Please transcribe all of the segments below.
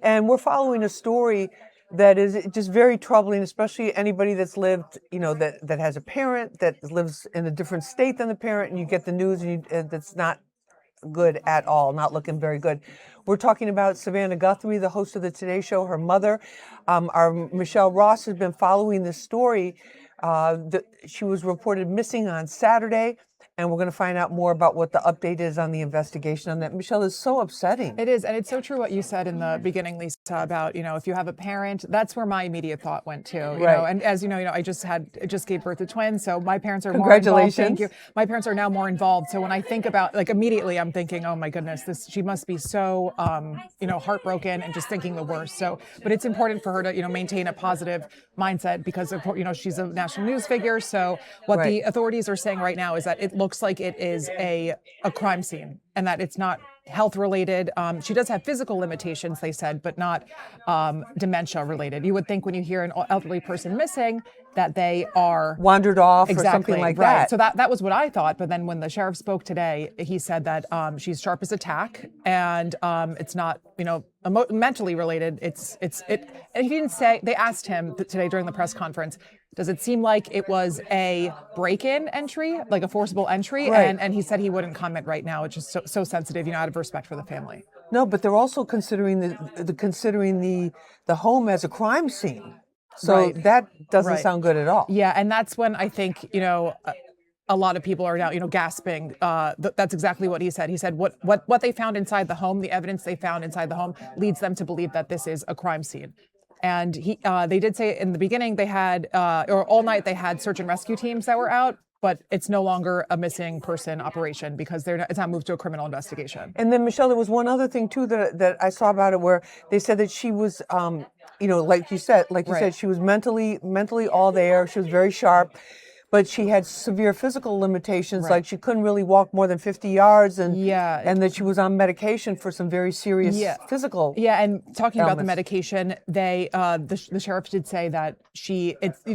And we're following a story that is just very troubling, especially anybody that's lived, that has a parent that lives in a different state than the parent, and you get the news and that's not good at all, not looking very good. We're talking about Savannah Guthrie, the host of the Today Show, her mother. Our Michelle Ross has been following this story. She was reported missing on Saturday, and we're going to find out more about what the update is on the investigation on that. Michelle, is so upsetting. It is, and it's so true what you said in the beginning, Lisa, about, if you have a parent, that's where my immediate thought went to, Right. And as I just gave birth to twins, so my parents are Congratulations. more involved. Thank you. My parents are now more involved. So when I think about, immediately I'm thinking, oh my goodness, she must be so, heartbroken and just thinking the worst. So, but it's important for her to, maintain a positive mindset because of, she's a national news figure. So what Right. the authorities are saying right now is that it looks like it is a crime scene and that it's not health related. She does have physical limitations, they said, but not dementia related. You would think when you hear an elderly person missing that they are wandered off exactly, or something like right. that. So that was what I thought. But then when the sheriff spoke today, he said that she's sharp as a tack and it's not, mentally related. And he didn't say, they asked him today during the press conference, does it seem like it was a break-in entry, like a forcible entry? Right. And he said he wouldn't comment right now. It's just so sensitive, out of respect for the family. No, but they're also considering the home as a crime scene. So Right. that doesn't Right. sound good at all. Yeah, and that's when I think, a lot of people are now, gasping. That's exactly what he said. He said what they found inside the home, the evidence they found inside the home leads them to believe that this is a crime scene. And they did say in the beginning they had, or all night they had search and rescue teams that were out, but it's no longer a missing person operation because it's not moved to a criminal investigation. And then, Michelle, there was one other thing too that I saw about it, where they said that she was, like you said, Right. she was mentally all there. She was very sharp, but she had severe physical limitations, Right. like she couldn't really walk more than 50 yards, and Yeah. and that she was on medication for some very serious physical. Yeah, and talking about the ailments. medication, the sheriff did say that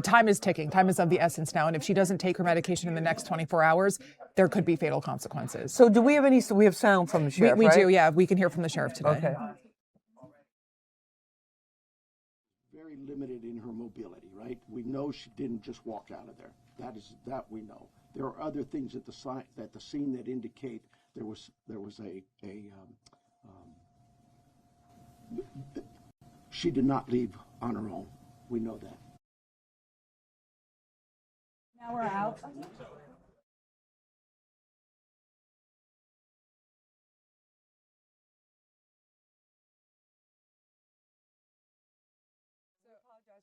time is ticking, time is of the essence now, and if she doesn't take her medication in the next 24 hours, there could be fatal consequences. So do we have sound from the sheriff? We right? do, yeah. We can hear from the sheriff today. Okay. Very limited in her mobility, right? We know she didn't just walk out of there. That we know. There are other things at the scene that indicate there was she did not leave on her own. We know that. Now we're out.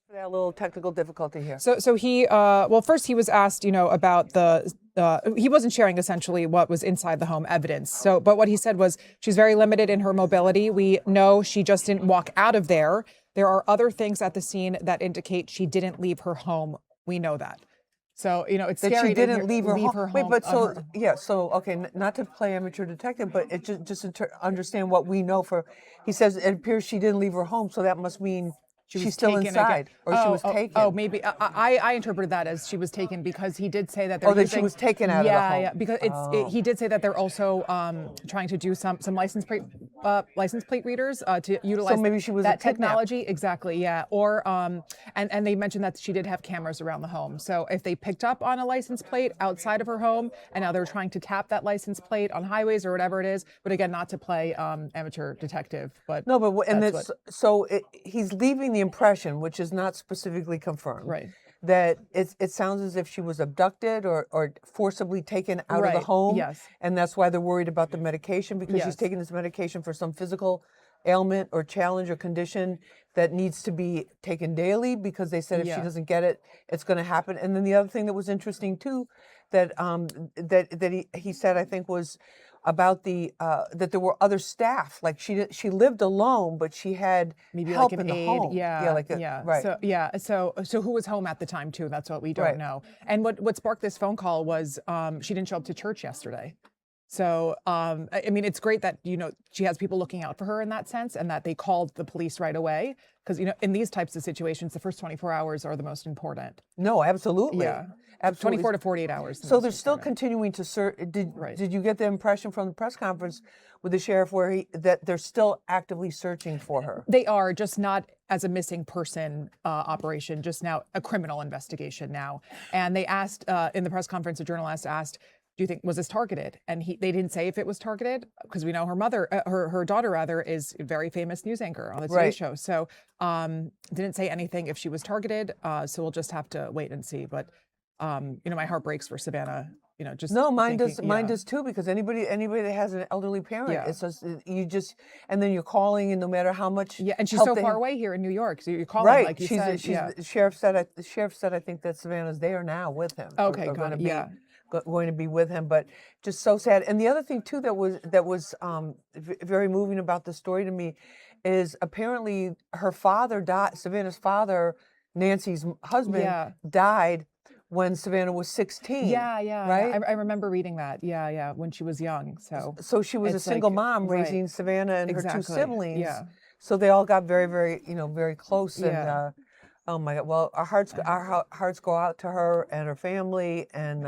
For that little technical difficulty here. So he, first he was asked, about he wasn't sharing essentially what was inside the home evidence. So, but what he said was she's very limited in her mobility. We know she just didn't walk out of there. There are other things at the scene that indicate she didn't leave her home. We know that. So, it's That scary she didn't leave her home. Wait, but home. not to play amateur detective, but it just to understand what we know he says it appears she didn't leave her home, so that must mean she's still inside, or she was taken. Oh, maybe. I interpreted that as she was taken because he did say that they're that she was taken out of the home. Yeah, because he did say that they're also trying to do some license plate readers to utilize So maybe she was that kidnapped. technology. Exactly, yeah. Or and they mentioned that she did have cameras around the home. So if they picked up on a license plate outside of her home, and now they're trying to tap that license plate on highways or whatever it is, but again, not to play amateur detective, but No, but he's leaving the impression, which is not specifically confirmed, Right. that it sounds as if she was abducted or forcibly taken out of Right, the home. yes. And that's why they're worried about the medication, because she's Yes. taking this medication for some physical ailment or challenge or condition that needs to be taken daily, because they said if she doesn't get it, it's going to happen. And then the other thing that was interesting too, that he said, I think, was about that there were other staff. Like she lived alone, but she had maybe help like an in the aide. home. Right. So So who was home at the time too? That's what we don't Right. know. And what sparked this phone call was she didn't show up to church yesterday. So, I mean, it's great that, she has people looking out for her in that sense, and that they called the police right away. Because, in these types of situations, the first 24 hours are the most important. No, absolutely. Yeah. Absolutely. 24 to 48 hours. So they're still continuing to search. Right. Did you get the impression from the press conference with the sheriff that they're still actively searching for her? They are, just not as a missing person operation, just now a criminal investigation now. And they asked in the press conference, a journalist asked, "Do you think was this targeted?" And they didn't say if it was targeted, because we know her mother, her daughter rather, is a very famous news anchor on the Today Right. Show. So didn't say anything if she was targeted. So we'll just have to wait and see. But my heart breaks for Savannah. Just No, mine thinking, does. Mine does too. Because anybody that has an elderly parent, Yeah. it's just and then you're calling, and no matter how much Yeah, and she's help so they far have- away here in New York. So you're calling, Right. like you she's said. Yeah. the sheriff said. The sheriff said I think that Savannah's there now with him. Okay, Or good. gonna be, Yeah. going to be with him, but just so sad. And the other thing too that was very moving about the story to me is apparently her father died. Savannah's father, Nancy's husband, Yeah. died when Savannah was 16. Yeah, yeah. Right. I remember reading that. Yeah, yeah. When she was young. So she was a it's single like- mom right. raising Savannah and her two Exactly. siblings. Yeah. So they all got very, very, very close. And Yeah. oh my God. Well, our hearts go out to her and her family, and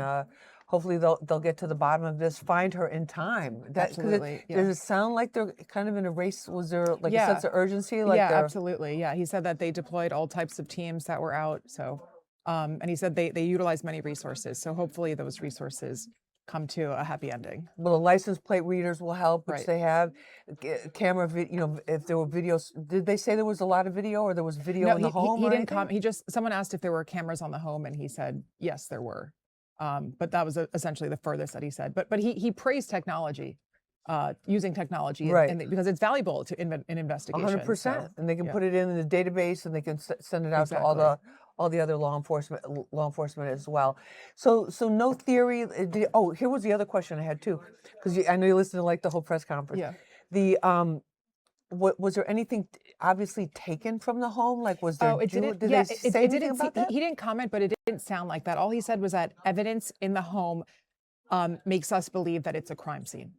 hopefully they'll get to the bottom of this, find her in time. Absolutely, yeah. Does it sound like they're kind of in a race? Was there like a Yeah. sense of urgency? Like Yeah, they're- absolutely. Yeah, he said that they deployed all types of teams that were out. So, and he said they utilized many resources. So hopefully those resources come to a happy ending. Well, the license plate readers will help, which Right. they have. Camera, if there were videos, did they say there was a lot of video, or there was video in the home? He or didn't anything? someone asked if there were cameras on the home, and he said yes, there were. But that was essentially the furthest that he said. But he praised technology, using technology, Right. because it's valuable in investigations. 100%, so, and they can yeah. put it in the database, and they can send it out to all the other law enforcement as well. So no theory. Here was the other question I had too, because I know you listened to like the whole press conference. Yeah. The was there anything obviously taken from the home? Like was there? It didn't. Did Yeah, they say anything didn't. about that? He didn't comment, but it didn't sound like that. All he said was that evidence in the home makes us believe that it's a crime scene.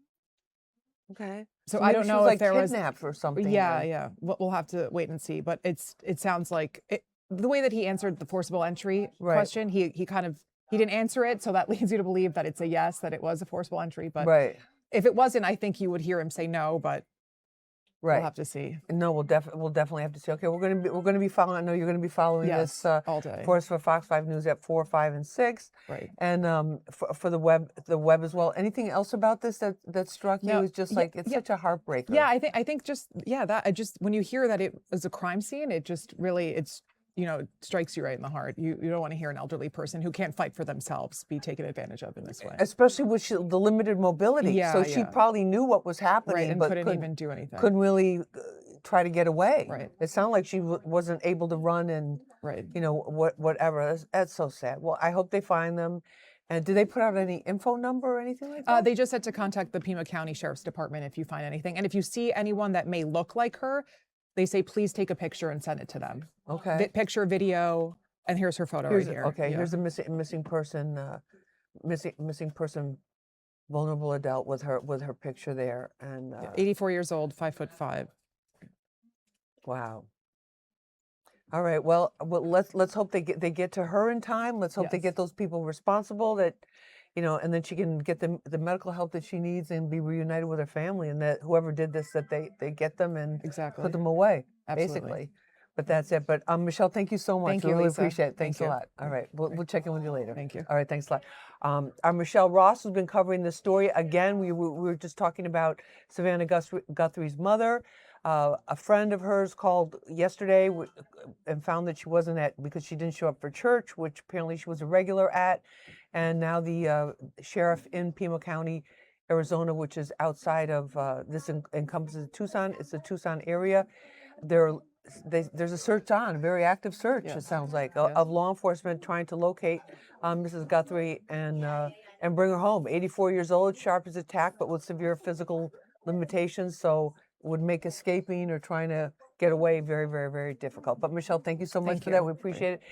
Okay. So maybe I don't she know was if like there was kidnapped or something. Yeah, or- yeah. We'll have to wait and see. But it sounds like the way that he answered the forcible entry Right. question. He didn't answer it, so that leads you to believe that it's a yes, that it was a forcible entry. But Right. if it wasn't, I think you would hear him say no. But Right. we'll have to see. No, we'll definitely have to see. Okay, we're gonna be following. I know you're gonna be following Yes, this all day. for us for Fox 5 News at 4, 5, and 6, Right. and for the web as well. Anything else about this that struck you? No, It's just yeah, like it's yeah. such a heartbreaker. Yeah, I think just that I just when you hear that it was a crime scene, it just really strikes you right in the heart. You don't want to hear an elderly person who can't fight for themselves be taken advantage of in this way. Especially with the limited mobility. Yeah, so she yeah. probably knew what was happening, Right, and but couldn't even do anything. couldn't really try to get away. Right. It sounded like she wasn't able to run and Right. whatever. That's so sad. Well, I hope they find them. And did they put out any info number or anything like that? They just said to contact the Pima County Sheriff's Department if you find anything. And if you see anyone that may look like her, they say please take a picture and send it to them. Okay. Picture, video, and here's her photo right here. Okay, Yeah. here's a missing person, vulnerable adult with her picture there, and 84 years old, 5'5". wow. All right, well, let's hope they get to her in time. Let's hope they Yes. get those people responsible that, and then she can get the medical help that she needs and be reunited with her family, and that whoever did this, that they get them and Exactly. put them away, Absolutely. basically. But that's it. But Michelle, thank you so much. Thank I you, really Lisa. appreciate it. Thank Thanks a you. lot. All right, we'll check in with you later. Thank you. All right, thanks a lot. Our Michelle Ross has been covering this story again. We were just talking about Savannah Guthrie's mother. A friend of hers called yesterday and found that she wasn't because she didn't show up for church, which apparently she was a regular at. And now the sheriff in Pima County, Arizona, which is outside of this encompasses Tucson. It's the Tucson area. There's a search on, a very active search. It Yes. sounds like Yes. of law enforcement trying to locate Mrs. Guthrie and bring her home. 84 years old, sharp as a tack, but with severe physical limitations. So would make escaping or trying to get away very, very, very difficult. But Michelle, thank you so much Thank for that. you. We appreciate it.